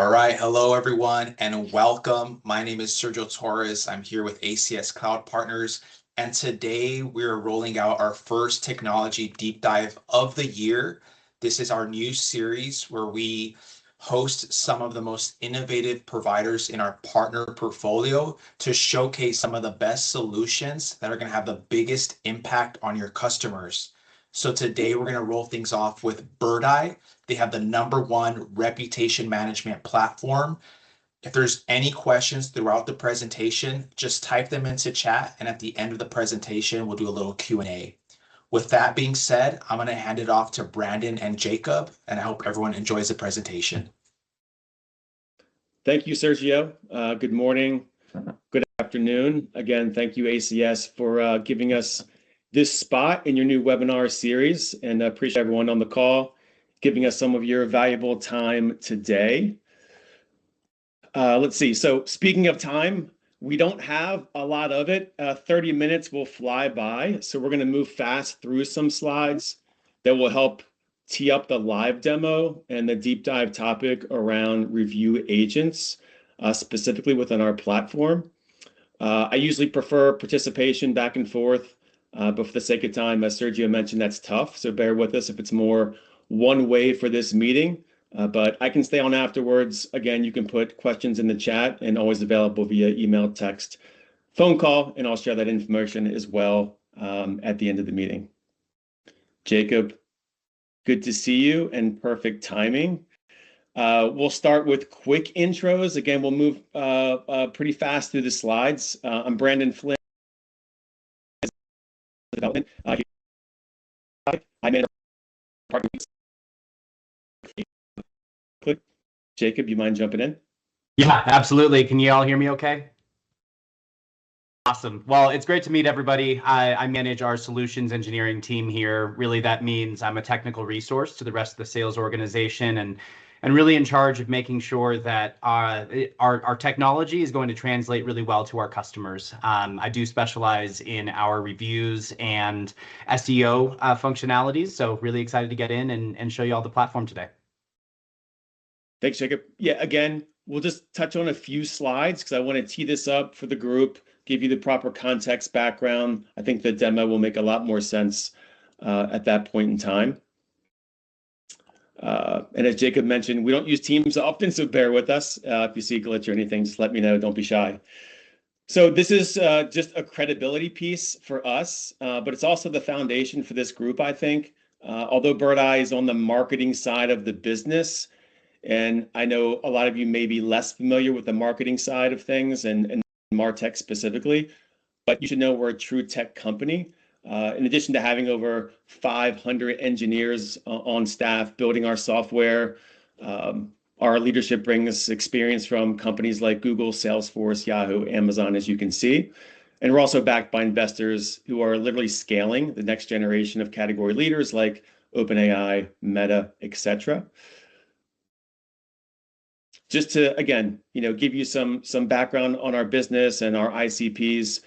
All right, hello everyone and welcome. My name is Sergio Torres. I'm here with ACS Cloud Partners, and today we're rolling out our first technology deep dive of the year. This is our new series where we host some of the most innovative providers in our partner portfolio to showcase some of the best solutions that are going to have the biggest impact on your customers. So today we're going to roll things off with Birdeye. They have the #1 reputation management platform. If there's any questions throughout the presentation, just type them into chat, and at the end of the presentation, we'll do a little Q&A. With that being said, I'm going to hand it off to Brandon and Jacob, and I hope everyone enjoys the presentation. Thank you, Sergio. Good morning, good afternoon. Again, thank you, ACS, for giving us this spot in your new webinar series, and I appreciate everyone on the call giving us some of your valuable time today. Let's see. So speaking of time, we don't have a lot of it. 30 minutes will fly by. So we're going to move fast through some slides that will help tee up the live demo and the deep dive topic around review agents, specifically within our platform. I usually prefer participation back and forth, but for the sake of time, as Sergio mentioned, that's tough. So bear with us if it's more one way for this meeting, but I can stay on afterwards. Again, you can put questions in the chat and always available via email, text, phone call, and I'll share that information as well at the end of the meeting. Jacob, good to see you and perfect timing. We'll start with quick intros. Again, we'll move pretty fast through the slides. I'm Brandon Flynn. Development. I made a partner. Jacob, you mind jumping in? Yeah, absolutely. Can you all hear me okay? Awesome. Well, it's great to meet everybody. I manage our solutions engineering team here. Really, that means I'm a technical resource to the rest of the sales organization and really in charge of making sure that our technology is going to translate really well to our customers. I do specialize in our reviews and SEO functionalities, so really excited to get in and show you all the platform today. Thanks, Jacob. Yeah, again, we'll just touch on a few slides because I want to tee this up for the group, give you the proper context background. I think the demo will make a lot more sense at that point in time. And as Jacob mentioned, we don't use Teams often, so bear with us. If you see a glitch or anything, just let me know. Don't be shy. So this is just a credibility piece for us, but it's also the foundation for this group, I think. Although Birdeye is on the marketing side of the business, and I know a lot of you may be less familiar with the marketing side of things and MarTech specifically, but you should know we're a true tech company. In addition to having over 500 engineers on staff building our software, our leadership brings experience from companies like Google, Salesforce, Yahoo, Amazon, as you can see. And we're also backed by investors who are literally scaling the next generation of category leaders like OpenAI, Meta, etc. Just to, again, give you some background on our business and our ICPs,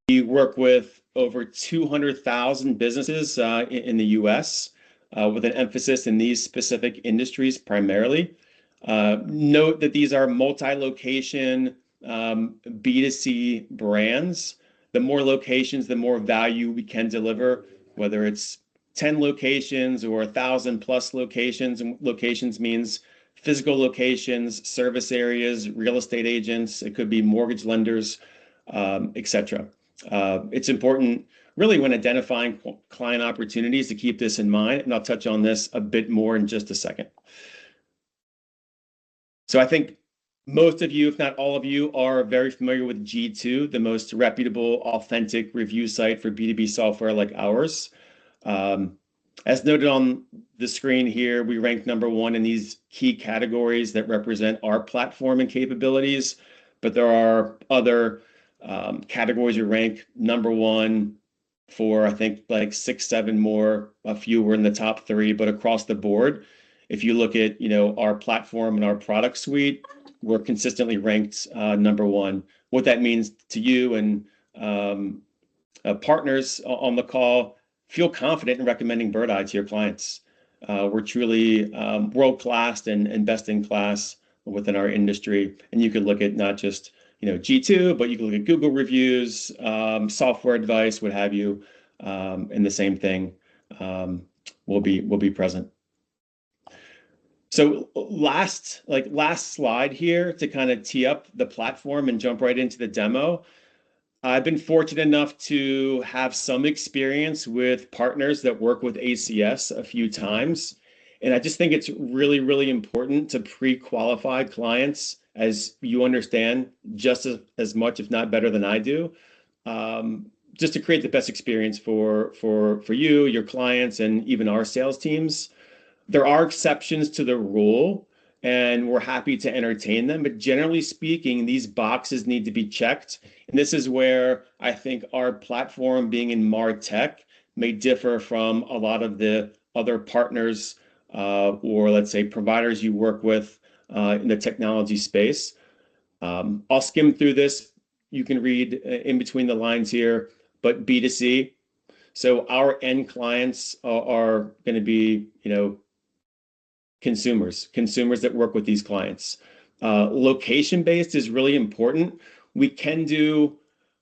we work with over 200,000 businesses in the US with an emphasis in these specific industries primarily. Note that these are multi-location B2C brands. The more locations, the more value we can deliver, whether it's 10 locations or 1,000+ locations. And locations means physical locations, service areas, real estate agents. It could be mortgage lenders, etc. It's important really when identifying client opportunities to keep this in mind, and I'll touch on this a bit more in just a second. So I think most of you, if not all of you, are very familiar with G2, the most reputable, authentic review site for B2B software like ours. As noted on the screen here, we rank #1 in these key categories that represent our platform and capabilities, but there are other categories we rank #1 for, I think, like 6, 7 more. A few were in the top 3, but across the board, if you look at our platform and our product suite, we're consistently ranked #1. What that means to you and partners on the call, feel confident in recommending Birdeye to your clients. We're truly world-class and best-in-class within our industry. And you could look at not just G2, but you can look at Google reviews, software advice, what have you, and the same thing will be present. So last slide here to kind of tee up the platform and jump right into the demo. I've been fortunate enough to have some experience with partners that work with ACS a few times. And I just think it's really, really important to pre-qualify clients, as you understand just as much, if not better than I do, just to create the best experience for you, your clients, and even our sales teams. There are exceptions to the rule, and we're happy to entertain them. But generally speaking, these boxes need to be checked. And this is where I think our platform, being in MarTech, may differ from a lot of the other partners or let's say providers you work with in the technology space. I'll skim through this. You can read in between the lines here, but B2C. So our end clients are going to be, consumers that work with these clients. Location-based is really important. We can do,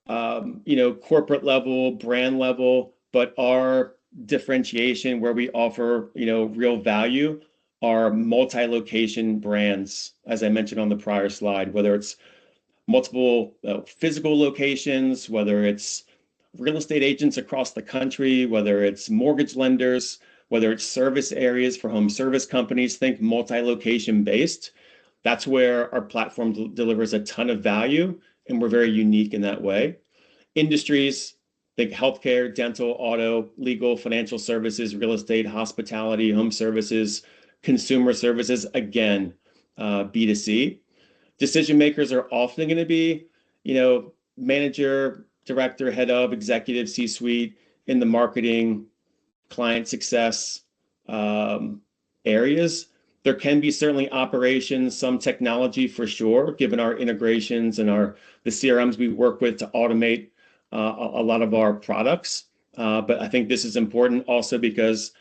corporate level, brand level, but our differentiation where we offer, real value are multi-location brands, as I mentioned on the prior slide, whether it's multiple physical locations, whether it's real estate agents across the country, whether it's mortgage lenders, whether it's service areas for home service companies. Think multi-location based. That's where our platform delivers a ton of value, and we're very unique in that way. Industries, think healthcare, dental, auto, legal, financial services, real estate, hospitality, home services, consumer services, again, B2C. Decision makers are often going to be, manager, director, head of, executive, C-suite in the marketing, client success areas. There can be certainly operations, some technology for sure, given our integrations and the CRMs we work with to automate a lot of our products. But I think this is important also because,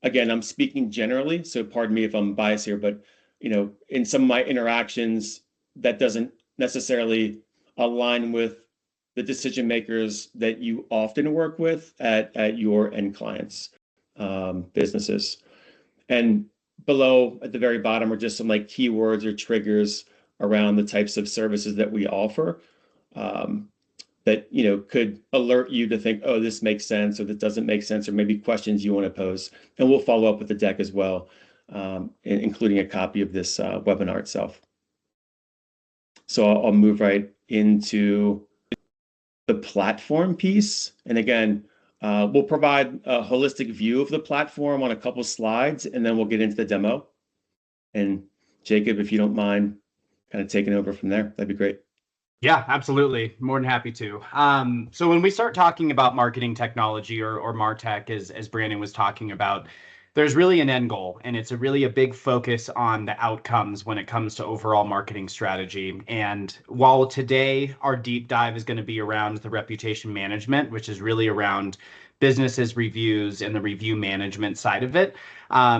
again, I'm speaking generally, so pardon me if I'm biased here, but in some of my interactions, that doesn't necessarily align with the decision makers that you often work with at your end clients' businesses. And below at the very bottom are just some keywords or triggers around the types of services that we offer that could alert you to think, oh, this makes sense, or this doesn't make sense, or maybe questions you want to pose. And we'll follow up with the deck as well, including a copy of this webinar itself. So I'll move right into the platform piece. And again, we'll provide a holistic view of the platform on a couple slides, and then we'll get into the demo. And Jacob, if you don't mind kind of taking over from there, that'd be great. Yeah, absolutely. More than happy to. So when we start talking about marketing technology or MarTech, as Brandon was talking about, there's really an end goal, and it's really a big focus on the outcomes when it comes to overall marketing strategy. And while today our deep dive is going to be around the reputation management, which is really around businesses' reviews and the review management side of it,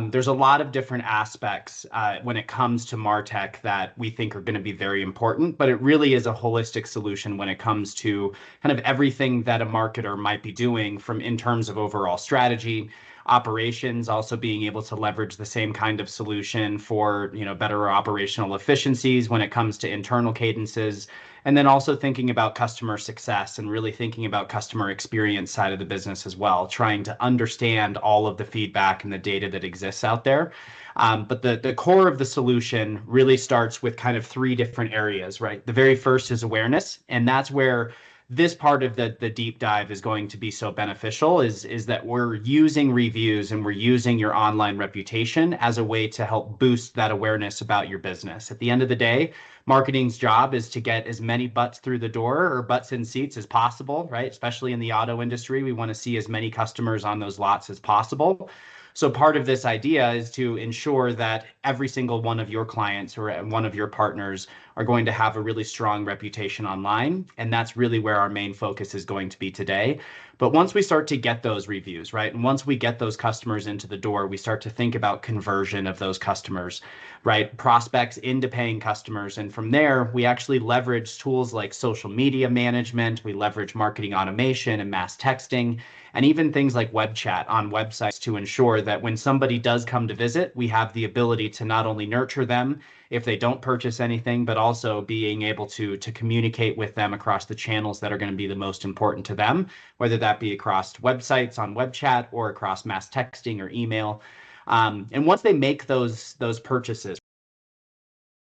there's a lot of different aspects when it comes to MarTech that we think are going to be very important, but it really is a holistic solution when it comes to kind of everything that a marketer might be doing in terms of overall strategy, operations, also being able to leverage the same kind of solution for better operational efficiencies when it comes to internal cadences, and then also thinking about customer success and really thinking about customer experience side of the business as well, trying to understand all of the feedback and the data that exists out there. But the core of the solution really starts with kind of three different areas, right? The very first is awareness, and that's where this part of the deep dive is going to be so beneficial, is that we're using reviews and we're using your online reputation as a way to help boost that awareness about your business. At the end of the day, marketing's job is to get as many butts through the door or butts in seats as possible, right? Especially in the auto industry, we want to see as many customers on those lots as possible. So part of this idea is to ensure that every single one of your clients or one of your partners are going to have a really strong reputation online. And that's really where our main focus is going to be today. But once we start to get those reviews, right? And once we get those customers into the door, we start to think about conversion of those customers, right? Prospects into paying customers. And from there, we actually leverage tools like social media management. We leverage marketing automation and mass texting, and even things like web chat on websites to ensure that when somebody does come to visit, we have the ability to not only nurture them if they don't purchase anything, but also being able to communicate with them across the channels that are going to be the most important to them, whether that be across websites on web chat or across mass texting or email. And once they make those purchases,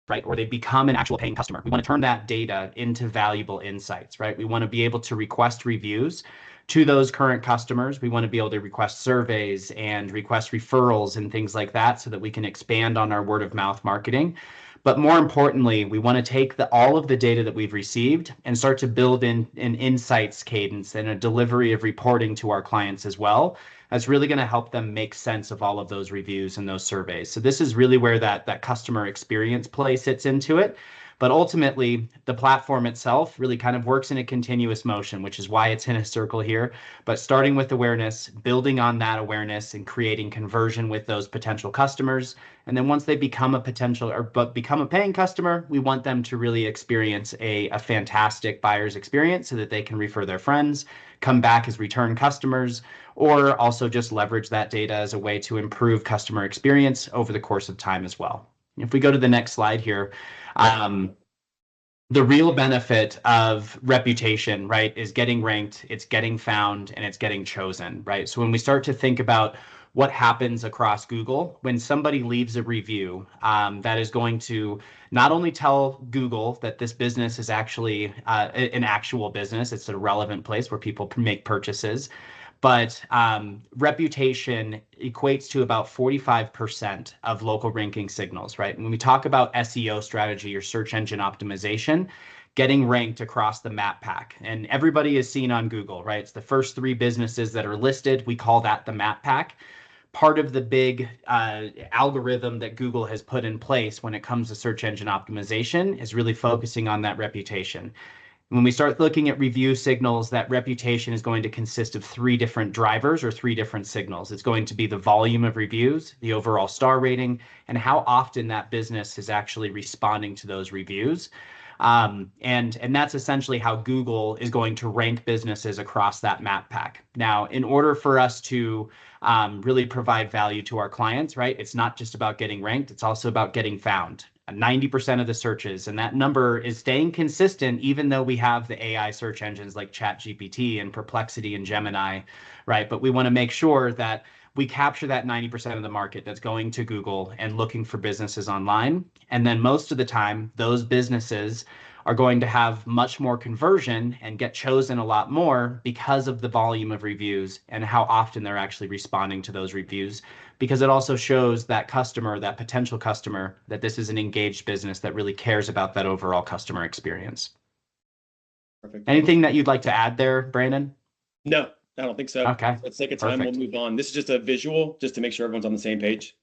right, or they become an actual paying customer, we want to turn that data into valuable insights, right? We want to be able to request reviews to those current customers. We want to be able to request surveys and request referrals and things like that so that we can expand on our word of mouth marketing. But more importantly, we want to take all of the data that we've received and start to build in an insights cadence and a delivery of reporting to our clients as well. That's really going to help them make sense of all of those reviews and those surveys. So this is really where that customer experience play sits into it. But ultimately, the platform itself really kind of works in a continuous motion, which is why it's in a circle here. But starting with awareness, building on that awareness and creating conversion with those potential customers. And then once they become a paying customer, we want them to really experience a fantastic buyer's experience so that they can refer their friends, come back as return customers, or also just leverage that data as a way to improve customer experience over the course of time as well. If we go to the next slide here, the real benefit of reputation, right, is getting ranked, it's getting found, and it's getting chosen, right? So when we start to think about what happens across Google, when somebody leaves a review, that is going to not only tell Google that this business is actually an actual business, it's a relevant place where people can make purchases, but reputation equates to about 45% of local ranking signals, right? And when we talk about SEO strategy or search engine optimization, getting ranked across the map pack, and everybody is seen on Google, right? It's the first 3 businesses that are listed. We call that the map pack. Part of the big algorithm that Google has put in place when it comes to search engine optimization is really focusing on that reputation. When we start looking at review signals, that reputation is going to consist of 3 different drivers or 3 different signals. It's going to be the volume of reviews, the overall star rating, and how often that business is actually responding to those reviews. And that's essentially how Google is going to rank businesses across that map pack. Now, in order for us to really provide value to our clients, right, it's not just about getting ranked, it's also about getting found. 90% of the searches, and that number is staying consistent even though we have the AI search engines like ChatGPT and Perplexity and Gemini, right? But we want to make sure that we capture that 90% of the market that's going to Google and looking for businesses online. And then most of the time, those businesses are going to have much more conversion and get chosen a lot more because of the volume of reviews and how often they're actually responding to those reviews, because it also shows that customer, that potential customer, that this is an engaged business that really cares about that overall customer experience. Perfect. Anything that you'd like to add there, Brandon? No, I don't think so. Okay. Let's take a time. Perfect. We'll move on. This is just a visual, just to make sure everyone's on the same page.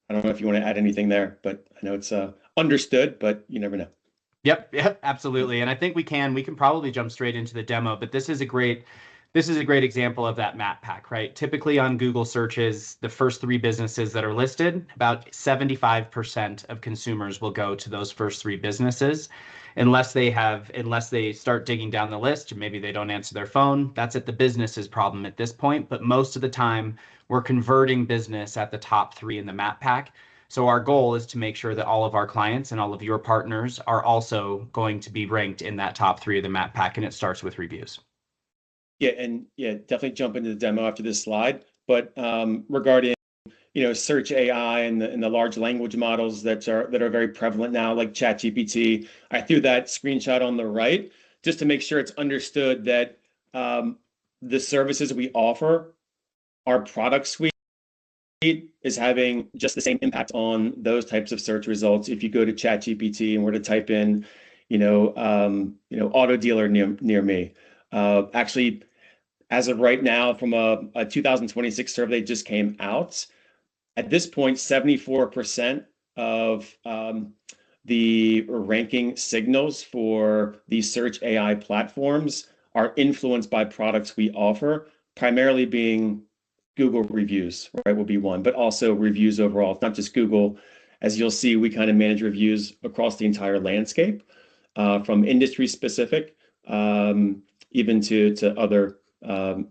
I don't know if you want to add anything there, but I know it's understood, but you never know. Yep, absolutely. And I think we can probably jump straight into the demo, but this is a great example of that map pack, right? Typically on Google searches, the first 3 businesses that are listed, about 75% of consumers will go to those first 3 businesses unless they start digging down the list, or maybe they don't answer their phone. That's at the business's problem at this point. But most of the time we're converting business at the top 3 in the map pack. So our goal is to make sure that all of our clients and all of your partners are also going to be ranked in that top 3 of the map pack, and it starts with reviews. Yeah, and definitely jump into the demo after this slide. But regarding search AI and the large language models that are very prevalent now, like ChatGPT, I threw that screenshot on the right just to make sure it's understood that the services we offer, our product suite, is having just the same impact on those types of search results. If you go to ChatGPT and were to type in, auto dealer near me, actually, as of right now, from a 2026 survey just came out, at this point, 74% of the ranking signals for these search AI platforms are influenced by products we offer, primarily being Google reviews, right, will be one, but also reviews overall. It's not just Google. As you'll see, we kind of manage reviews across the entire landscape, from industry specific, even to other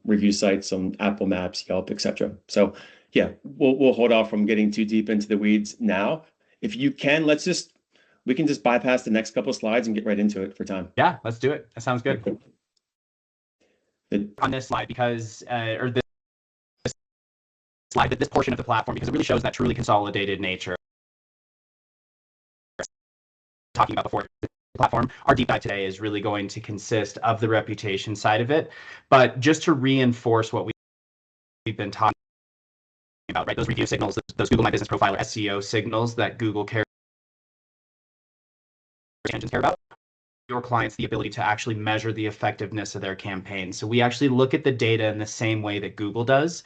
review sites on Apple Maps, Yelp, etc. So yeah, we'll hold off from getting too deep into the weeds now. If you can, we can just bypass the next couple of slides and get right into it for time. Yeah, let's do it. That sounds good. Good. On this slide, because or this slide, this portion of the platform, because it really shows that truly consolidated nature. Talking about before the platform, our deep dive today is really going to consist of the reputation side of it, but just to reinforce what we've been talking about, right? Those review signals, those Google My Business Profile or SEO signals that Google engines care about. Your clients the ability to actually measure the effectiveness of their campaign. So we actually look at the data in the same way that Google does.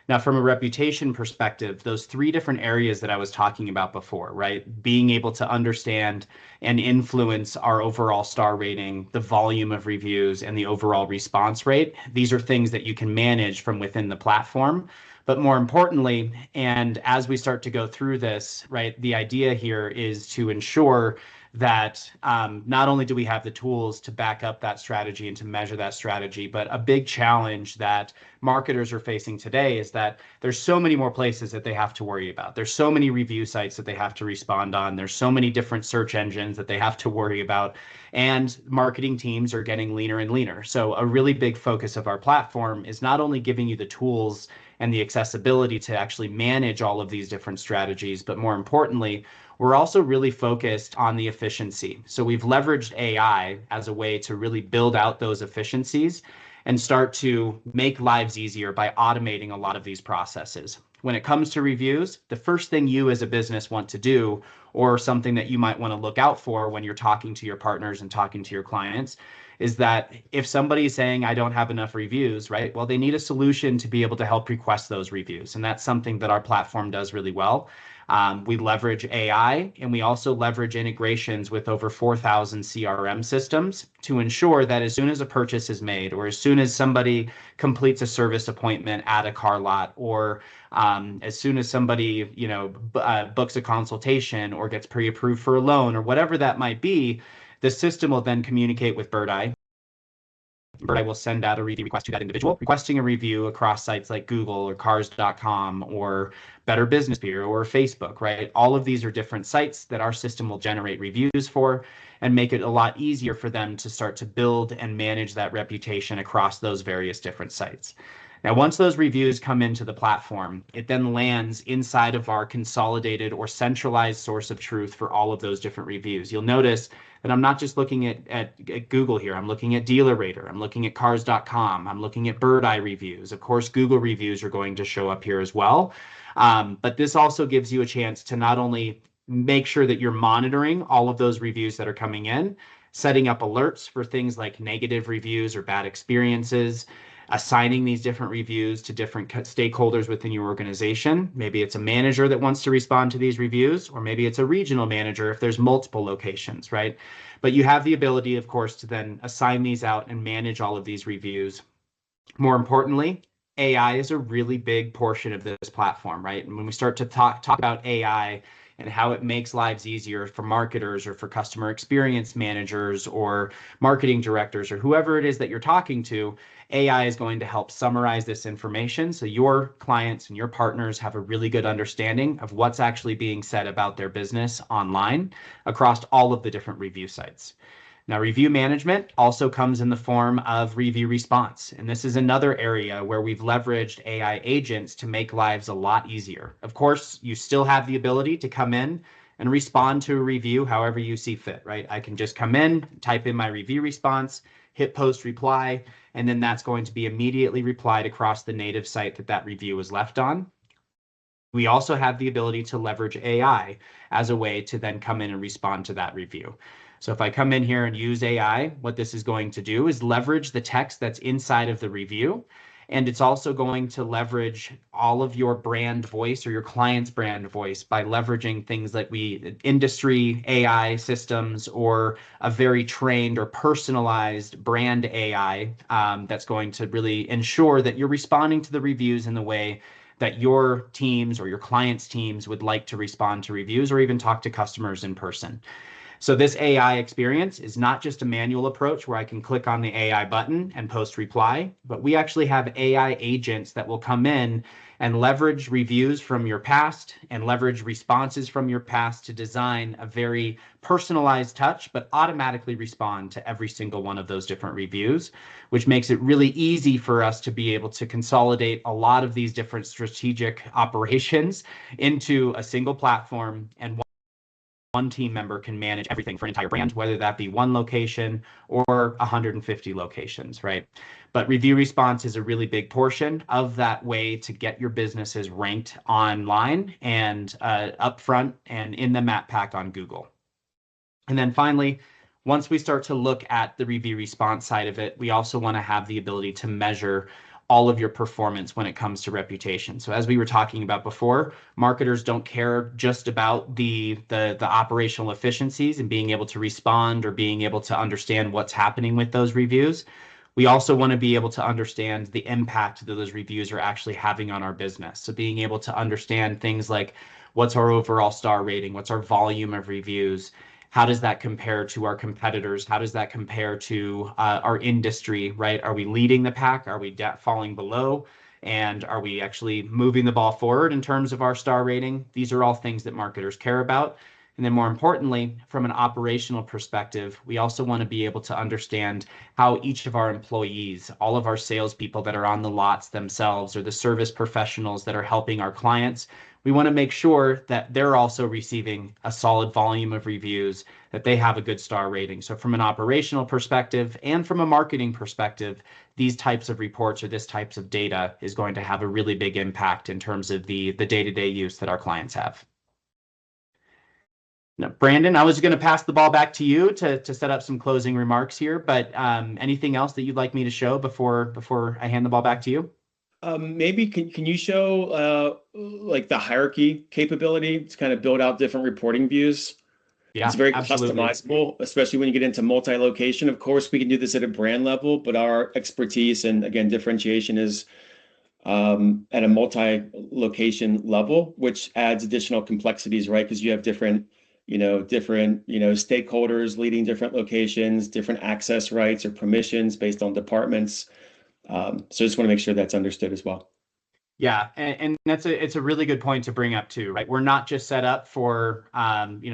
Now, from a reputation perspective, those three different areas that I was talking about before, right? Being able to understand and influence our overall star rating, the volume of reviews, and the overall response rate. These are things that you can manage from within the platform. But more importantly, and as we start to go through this, right, the idea here is to ensure that not only do we have the tools to back up that strategy and to measure that strategy, but a big challenge that marketers are facing today is that there's so many more places that they have to worry about. There's so many review sites that they have to respond on. There's so many different search engines that they have to worry about. And marketing teams are getting leaner and leaner. So a really big focus of our platform is not only giving you the tools and the accessibility to actually manage all of these different strategies, but more importantly, we're also really focused on the efficiency. So we've leveraged AI as a way to really build out those efficiencies and start to make lives easier by automating a lot of these processes. When it comes to reviews, the first thing you as a business want to do, or something that you might want to look out for when you're talking to your partners and talking to your clients, is that if somebody's saying, I don't have enough reviews, right? Well, they need a solution to be able to help request those reviews. And that's something that our platform does really well. We leverage AI, and we also leverage integrations with over 4,000 CRM systems to ensure that as soon as a purchase is made, or as soon as somebody completes a service appointment at a car lot, or as soon as somebody books a consultation or gets pre-approved for a loan, or whatever that might be, the system will then communicate with Birdeye. Birdeye will send out a review request to that individual, requesting a review across sites like Google or Cars.com or Better Business Bureau or Facebook, right? All of these are different sites that our system will generate reviews for and make it a lot easier for them to start to build and manage that reputation across those various different sites. Now, once those reviews come into the platform, it then lands inside of our consolidated or centralized source of truth for all of those different reviews. You'll notice that I'm not just looking at Google here. I'm looking at DealerRater. I'm looking at Cars.com. I'm looking at Birdeye reviews. Of course, Google reviews are going to show up here as well. But this also gives you a chance to not only make sure that you're monitoring all of those reviews that are coming in, setting up alerts for things like negative reviews or bad experiences, assigning these different reviews to different stakeholders within your organization. Maybe it's a manager that wants to respond to these reviews, or maybe it's a regional manager if there's multiple locations, right? But you have the ability, of course, to then assign these out and manage all of these reviews. More importantly, AI is a really big portion of this platform, right? And when we start to talk about AI and how it makes lives easier for marketers or for customer experience managers or marketing directors or whoever it is that you're talking to, AI is going to help summarize this information so your clients and your partners have a really good understanding of what's actually being said about their business online across all of the different review sites. Now, review management also comes in the form of review response. And this is another area where we've leveraged AI agents to make lives a lot easier. Of course, you still have the ability to come in and respond to a review however you see fit, right? I can just come in, type in my review response, hit post reply, and then that's going to be immediately replied across the native site that that review was left on. We also have the ability to leverage AI as a way to then come in and respond to that review. So if I come in here and use AI, what this is going to do is leverage the text that's inside of the review And it's also going to leverage all of your brand voice or your client's brand voice by leveraging things like industry AI systems or a very trained or personalized brand AI that's going to really ensure that you're responding to the reviews in the way that your teams or your clients' teams would like to respond to reviews or even talk to customers in person. So this AI experience is not just a manual approach where I can click on the AI button and post reply, but we actually have AI agents that will come in and leverage reviews from your past and leverage responses from your past to design a very personalized touch, but automatically respond to every single one of those different reviews, which makes it really easy for us to be able to consolidate a lot of these different strategic operations into a single platform, and one team member can manage everything for an entire brand, whether that be one location or 150 locations, right? But review response is a really big portion of that way to get your businesses ranked online and upfront and in the map pack on Google. And then finally, once we start to look at the review response side of it, we also want to have the ability to measure all of your performance when it comes to reputation. So as we were talking about before, marketers don't care just about the operational efficiencies and being able to respond or being able to understand what's happening with those reviews. We also want to be able to understand the impact that those reviews are actually having on our business. So being able to understand things like what's our overall star rating, what's our volume of reviews, how does that compare to our competitors? How does that compare to our industry, right? Are we leading the pack? Are we falling below? And are we actually moving the ball forward in terms of our star rating? These are all things that marketers care about. And then more importantly, from an operational perspective, we also want to be able to understand how each of our employees, all of our salespeople that are on the lots themselves, or the service professionals that are helping our clients, we want to make sure that they're also receiving a solid volume of reviews, that they have a good star rating. So from an operational perspective and from a marketing perspective, these types of reports or this types of data is going to have a really big impact in terms of the day-to-day use that our clients have. Now, Brandon, I was going to pass the ball back to you to set up some closing remarks here, but anything else that you'd like me to show before I hand the ball back to you? Maybe can you show like the hierarchy capability to kind of build out different reporting views? Yeah, It's very absolutely. customizable, especially when you get into multi-location. Of course, we can do this at a brand level, but our expertise and again, differentiation is at a multi-location level, which adds additional complexities, right? Because you have different stakeholders leading different locations, different access rights or permissions based on departments. So I just want to make sure that's understood as well. Yeah, and it's a really good point to bring up too, right? We're not just set up for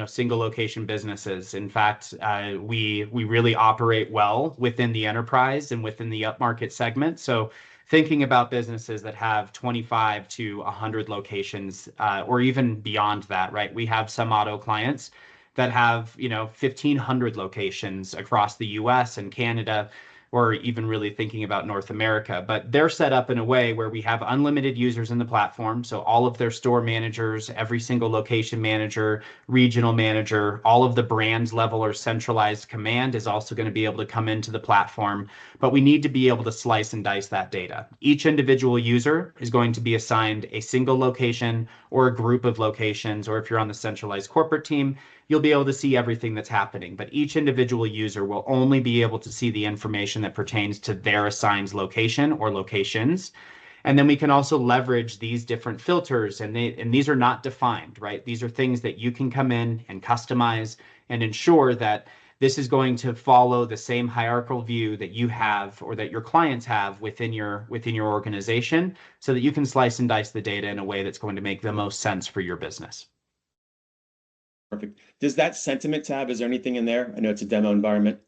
single location businesses. In fact, we really operate well within the enterprise and within the upmarket segment. So thinking about businesses that have 25 to 100 locations, or even beyond that, right? We have some auto clients that have 1,500 locations across the U.S. and Canada, or even really thinking about North America. But they're set up in a way where we have unlimited users in the platform. So all of their store managers, every single location manager, regional manager, all of the brand level or centralized command is also going to be able to come into the platform. But we need to be able to slice and dice that data. Each individual user is going to be assigned a single location or a group of locations, or if you're on the centralized corporate team, you'll be able to see everything that's happening, but each individual user will only be able to see the information that pertains to their assigned location or locations. And then we can also leverage these different filters, and these are not defined, right? These are things that you can come in and customize and ensure that this is going to follow the same hierarchical view that you have or that your clients have within your organization, so that you can slice and dice the data in a way that's going to make the most sense for your business. Perfect. Does that sentiment tab, is there anything in there? I know it's a demo environment.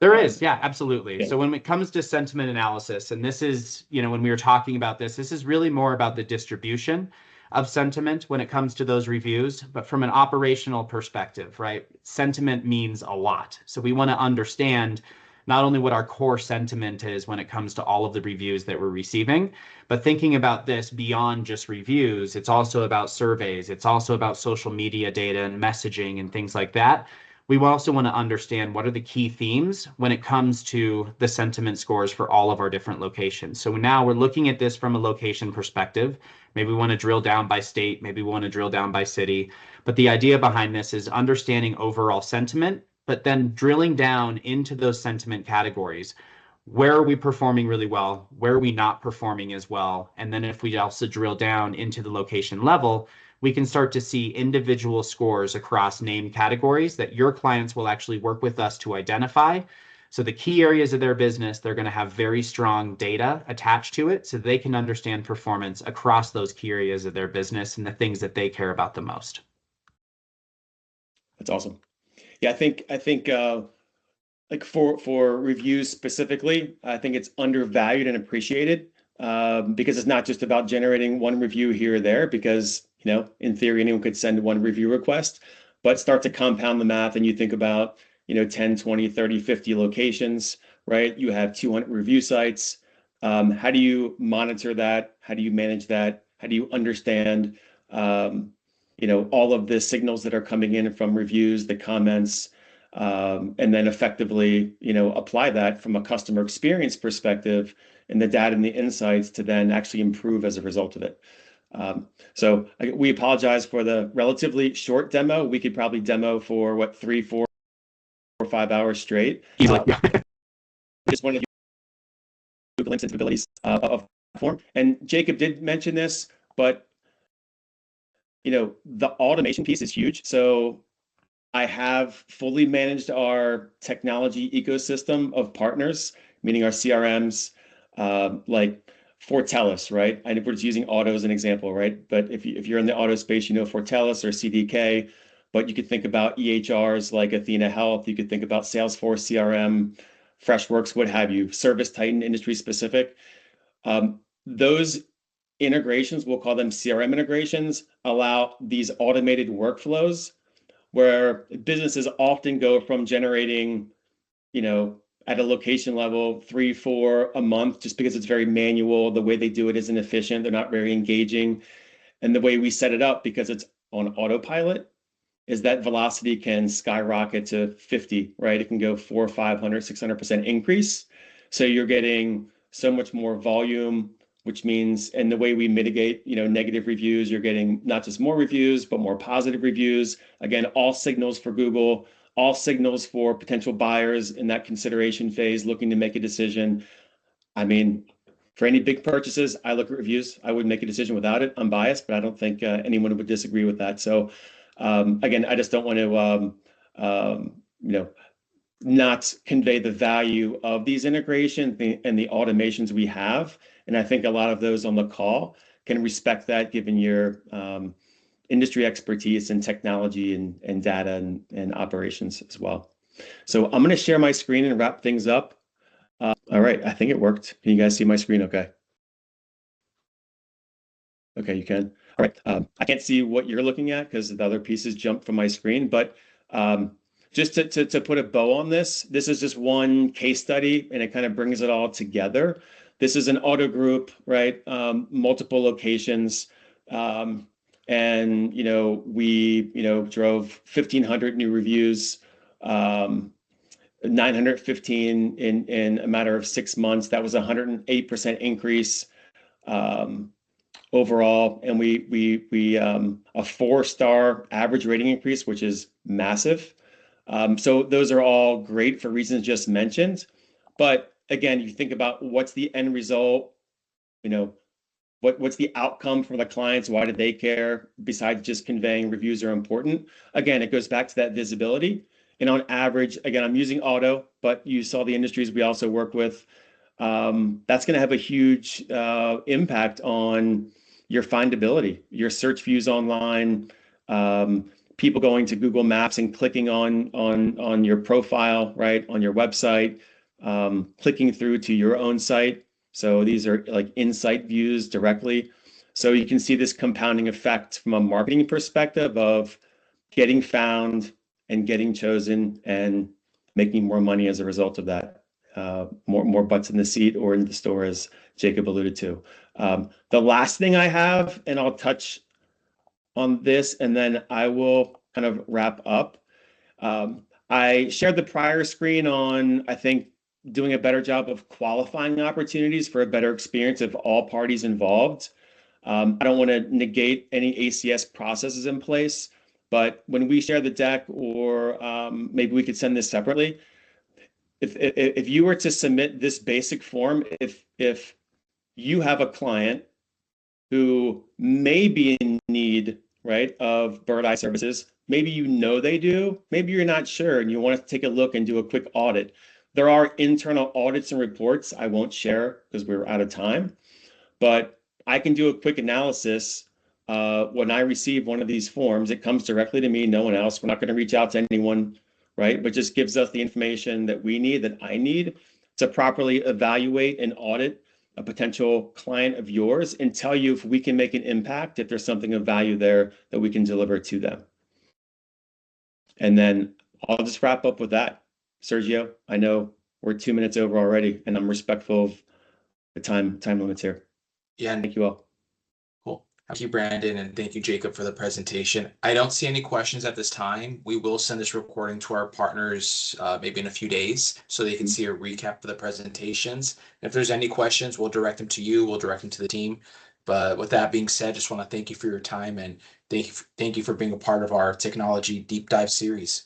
There is, yeah, absolutely. Yeah. So when it comes to sentiment analysis, and this is, when we were talking about this is really more about the distribution of sentiment when it comes to those reviews. But from an operational perspective, right, sentiment means a lot. So we want to understand not only what our core sentiment is when it comes to all of the reviews that we're receiving, but thinking about this beyond just reviews, it's also about surveys. It's also about social media data and messaging and things like that. we also want to understand what are the key themes when it comes to the sentiment scores for all of our different locations. So now we're looking at this from a location perspective. Maybe we want to drill down by state, maybe we want to drill down by city. But the idea behind this is understanding overall sentiment, but then drilling down into those sentiment categories. Where are we performing really well? Where are we not performing as well? And then if we also drill down into the location level, we can start to see individual scores across name categories that your clients will actually work with us to identify. So the key areas of their business, they're going to have very strong data attached to it so they can understand performance across those key areas of their business and the things that they care about the most. That's awesome. Yeah, I think like for reviews specifically, I think it's undervalued and appreciated because it's not just about generating one review here or there, because, you know, in theory, anyone could send one review request, but start to compound the math and you think about, you know, 10, 20, 30, 50 locations, right? You have 200 review sites. How do you monitor that? How do you manage that? How do you understand, you know, all of the signals that are coming in from reviews, the comments, and then effectively, you know, apply that from a customer experience perspective and the data and the insights to then actually improve as a result of it. So we apologize for the relatively short demo. We could probably demo for what, 3, 4, or 5 hours straight. Just wanted to give a glimpse into the abilities of the platform. And Jacob did mention this, but you know, the automation piece is huge. So I have fully managed our technology ecosystem of partners, meaning our CRMs, like Fortellis, right? I know we're just using auto as an example, right? But if you're in the auto space, you know Fortellis or CDK, but you could think about EHRs like Athena Health. You could think about Salesforce CRM, Freshworks, what have you, Service Titan, industry specific. Those integrations, we'll call them CRM integrations, allow these automated workflows where businesses often go from generating, you know, at a location level, 3, 4 a month, just because it's very manual. The way they do it isn't efficient. They're not very engaging. And the way we set it up, because it's on autopilot, is that velocity can skyrocket to 50, right? It can go 400, 500, 600% increase. So you're getting so much more volume, which means, and the way we mitigate, you know, negative reviews, you're getting not just more reviews, but more positive reviews. Again, all signals for Google, all signals for potential buyers in that consideration phase, looking to make a decision. I mean, for any big purchases, I look at reviews. I wouldn't make a decision without it. I'm biased, but I don't think anyone would disagree with that. So again, I just don't want to, you know, not convey the value of these integrations and the automations we have. And I think a lot of those on the call can respect that, given your industry expertise in technology and data and operations as well. So I'm going to share my screen and wrap things up. All right, I think it worked. Can you guys see my screen okay? Okay, you can. All right, I can't see what you're looking at because the other pieces jumped from my screen, but just to put a bow on this is just one case study, and it kind of brings it all together. This is an auto group, right? Multiple locations, and you know, we drove 1,500 new reviews, 915 in a matter of 6 months. That was a 108% increase overall, and we a 4-star average rating increase, which is massive. So those are all great for reasons just mentioned. But again, you think about what's the end result, you know, what's the outcome for the clients? Why do they care? Besides just conveying reviews are important. Again, it goes back to that visibility. And on average, again, I'm using auto, but you saw the industries we also work with. That's going to have a huge impact on your findability, your search views online, people going to Google Maps and clicking on your profile, right, on your website, clicking through to your own site. So these are like insight views directly. So you can see this compounding effect from a marketing perspective of getting found and getting chosen and making more money as a result of that. More butts in the seat or in the store, as Jacob alluded to. The last thing I have, and I'll touch on this, and then I will kind of wrap up. I shared the prior screen on, I think, doing a better job of qualifying opportunities for a better experience of all parties involved. I don't want to negate any ACS processes in place, but when we share the deck, or maybe we could send this separately, if you were to submit this basic form, if you have a client who may be in need, right, of Birdeye services, maybe you know they do, maybe you're not sure and you want to take a look and do a quick audit. There are internal audits and reports I won't share because we're out of time, but I can do a quick analysis. When I receive one of these forms, it comes directly to me, no one else. We're not going to reach out to anyone, right? But just gives us the information that we need, that I need to properly evaluate and audit a potential client of yours and tell you if we can make an impact, if there's something of value there that we can deliver to them. And then I'll just wrap up with that. Sergio, I know we're 2 minutes over already, and I'm respectful of the time limits here. Yeah, and Thank you all. cool. Thank you, Brandon, and thank you, Jacob, for the presentation. I don't see any questions at this time. We will send this recording to our partners maybe in a few days so they can see a recap of the presentations. If there's any questions, we'll direct them to you. We'll direct them to the team. But with that being said, just want to thank you for your time and thank you for being a part of our technology deep dive series.